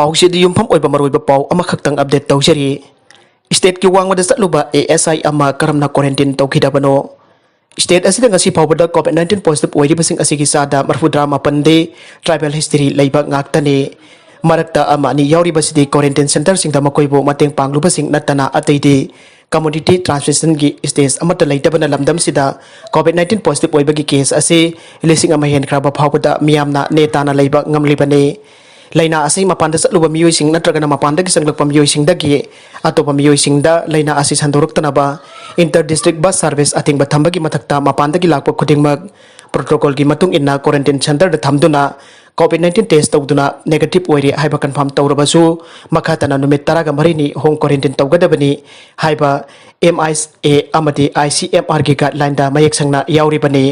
पाउसिद युमफम ओइबा मरोइबा पाउ अमा खक्तंग update तौजरी state की वांगमदा चटलुबा ASI अमा करमना क्वारंटाइन तौखिदाबनो स्टेट असिदा ngasi फाउबदा COVID-19 पॉजिटिव ओइरिबसिंग असिगी सादा मरफुद्रा मापनदे ट्राइबल हिस्ट्री लैबा ngaktane marakta amani yauribasidi quarantine centre सिंगदा मकोइबो मतेंग पांगलुबसिंग नतना अतैदे कम्युनिटी ट्रांसमिशन की स्टेज अमत लैतबना लमदम सिदा COVID-19 पॉजिटिव ओइबगी केस असे लिसिंग अमा हेनख्राबा फाउबदा मियामना नेताना लैबा ngamlibane laina asai mapanda chatluba miyoi sing natragana mapanda ki sanglakpa miyoi sing dagi atopa miyoi sing da laina asi sandoroktanaba inter district bus service atingba thambagi mathakta mapanda ki lakpa khudingmak protocol ki matung inna quarantine center da thamduna COVID-19 test tawduna negative oiri haiba confirm tawrabasu makhatana numit taraga marini home quarantine tawgadabani haiba MIA amati ICMR ki guideline da mayek sangna yauribani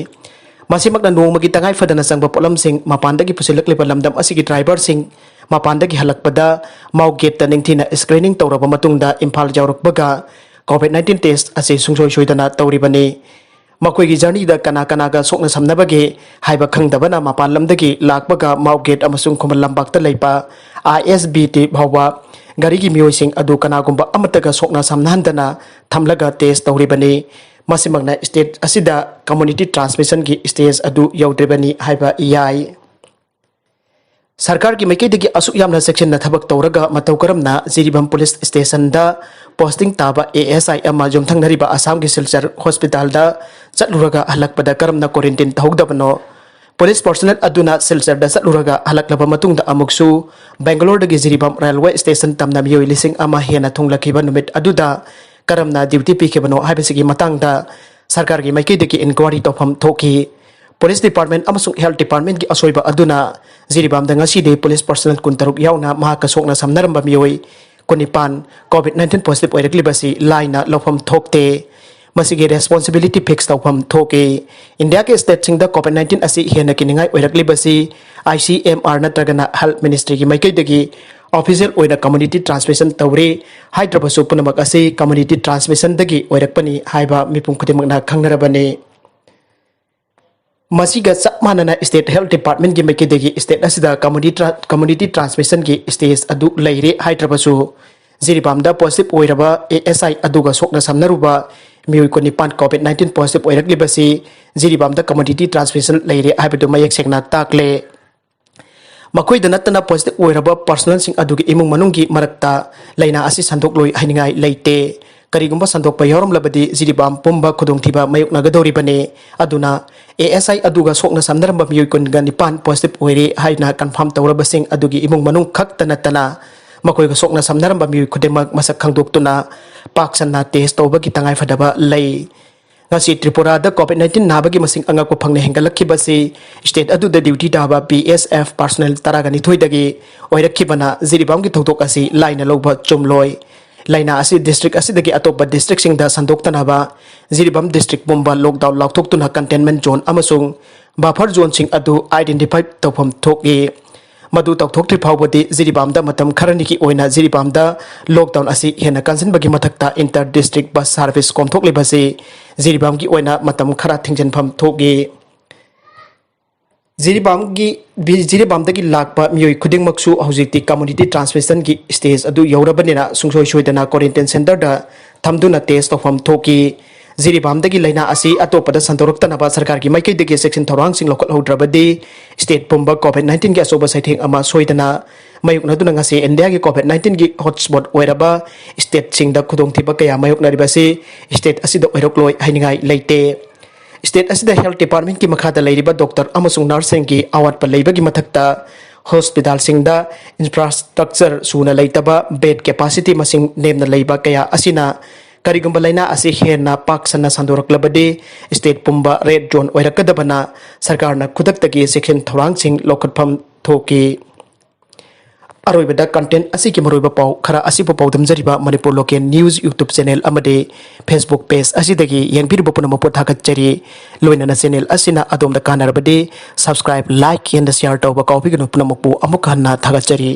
मासिमकना नोंमगी तंगाई फदना संगबा पोलमसिंग मापानदगी पुसिलकलिबा लमदम असिगी ड्राइवरसिंग मापानदगी हलकपदा माउ गेट ता निंगथिना स्क्रीनिंग तौरबा मतुंगदा इम्फाल जावरकबगा COVID-19 टेस्ट असे सुंगसोय सोयदना तौरिबनी मकोइगी जर्नी दा कना कनागा सोकना समनबगे हाइबा खंगदबना मापान लमदगी लाकबगा माउ गेट अमसुंग खुमल लंबाकता लैपा ISBT भावबा गारीगी मियोइसिंग अदु कनागुंबा अमतगा सोकना समनहंदना थमलगा टेस्ट तौरिबनी मासिमगना स्टेट असिदा कम्युनिटी ट्रांसमिशन की स्टेज अदु यौद्रेबनी हाइबा याई सरकार की मैकेदगी असुक यामना सेक्शन न थबक तौरगा मतौ करमना जिरिबम पुलिस स्टेशन दा पोस्टिंग ताबा ASI अमा जोमथंगरिबा आसाम की सिलचर हॉस्पिटल दा चटलुरगा हलकपदा करमना क्वारंटाइन तहौगदबनो पुलिस पर्सनल अदुना सिलचर दा चटलुरगा हलकलबा मतुंगदा अमुकसु बेंगलोर दगी जिरिबम रेलवे स्टेशन तमना मियोइ लिसिंग अमा हेना थुंगलखिबा नुमित अदुदा करमना ड्यूटी पीखेबनो हाइबसिगी मतंगदा सरकार की मैकेदगी इंक्वायरी तौफम थोकी पुलिस डिपार्टमेंट अमसुंग हेल्थ डिपार्टमेंट की असोइबा अदुना जिरिबामदा ngasi पुलिस पर्सनल कुंतरुक यावना महाका सोकना समनरंबा मियोइ कुनिपान COVID-19 पॉजिटिव ओइरक्लिबसी लाइना लौफम थोकते मसिगे रेस्पॉन्सिबिलिटी फिक्स तौफम थोके इंडिया के स्टेट सिंगदा COVID-19 असी हेना किनिंगाई ओइरक्लिबसी ICMR नत्रगना हेल्थ मिनिस्ट्री की मैकेदगी ऑफिशियल ओइना कम्युनिटी ट्रांसमिशन तौरे हाइद्रबसु पुनमक असी कम्युनिटी ट्रांसमिशन दगी ओइरकपनी हाइबा मिपुम खुदिमकना खंगनरबने मसिगा चपमानना स्टेट हेल्थ डिपार्टमेंट की मैकेदगी स्टेट असिदा कम्युनिटी ट्रांसमिशन की स्टेज अदु लैरे हाइद्रबसु जिरिबामदा पॉजिटिव ओइरबा ASI अदुगा सोकना समनरुबा मियोइ कोनिपान COVID-19 पॉजिटिव ओइरक्लिबसी जिरिबामदा कम्युनिटी ट्रांसमिशन लैरे हाइबदु मयek सेकना ताकले मकोइद नतना पॉजिटिव ओइरबा पर्सनल सिंग अदुगी इमुंग मनुंगी मरक्ता लाइना असी संदोकलोइ हाइनिंगाइ लैते करिगुंबा संदोकपा यावरमलबदी जिरिबाम पुंबा खुदोंथिबा मायोकनागदौरिबने अदुना ASI अदुगा सोकना समनरंबा मियोइ कोनगा निपान पॉजिटिव ओइरे हाइना कन्फर्म तौरबसिंग अदुगी इमुंग मनुंग खक्ता नतना मकोइगा सोकना समनरंबा मियोइ खुदेमक मसक खंदोक्तुना पाकसना टेस्ट तौबगी तंगाइ फदबा लै ngasi Tripura da COVID-19 nabagi masing angako phangne hengalakibasi state adu da duty daba PSF personnel taragani thoidagi oirakhibana jiribam gi thoktok asi laina loba chumloi laina asi district asi dagi atopa district sing da sandoktanaba jiribam district bomba lockdown lakthoktuna containment zone amasung buffer zone sing adu identify tawpham thoki मधु तौथोक्ट्रि फाउबदी जिरिबामदा मतम खरनिकी ओइना जिरिबामदा lockdown असी हेना कंसनबगी मथक्ता inter district bus service कोमथोक्लिबसी जिरिबामगी ओइना मतम खरा थिंजनफम थोगे जिरिबामदगी Lakpa मियोइ खुदिंगमक्सु हौजिकति community transmission की stage अदु यौरबनेना सुंगसोय सोयदना quarantine centre दा थमदुना test तौफम थोकी जिरिबामदगी लाइना असी अतोपदा संतोरक्तनबा सरकार की माइकैदगी सेक्शन थौरांगसिंग लौकलहौद्रबदी स्टेट पुंबा COVID-19 की असोबा सैथेंग अमा सोयदना मायुकनादुना ngasi इंडिया की COVID-19 की हॉटस्पॉट ओइरबा स्टेट सिंगदा खुदोंथिबा कया मायुकनारिबासी स्टेट असिदा ओइरक्लोय हाइनिंगाई लैते स्टेट असिदा हेल्थ डिपार्टमेंट की मखादा लैरिबा डॉक्टर अमसुंग नर्सिंग की अवाटपा लैबगी मथक्ता हॉस्पिटल सिंगदा इंफ्रास्ट्रक्चर सुना लैतबा बेड कैपेसिटी मसिंग नेमना लैबा कया असिना करिगुंबा लाइना असी हेना पाकसना संदोरक्लबदे स्टेट पुंबा रेड जोन ओइरकदबना सरकारना खुदक्तगी सेक्शन थौरांगसिंग लौकटफम थोकी अरोइबदा कंटेंट असी की मरोइबा पाउ खरा असी पाउदम जरिबा Manipur local news YouTube channel अमदे फेसबुक पेज असीदगी यंगबिरबो पुनम पोथागतचरी लोइनना चैनल असिना अदोमदा कानरबदे सब्सक्राइब लाइक एंड शेयर तौबा कॉपी गनो पुनमपु अमुक हन्ना थागतचरी।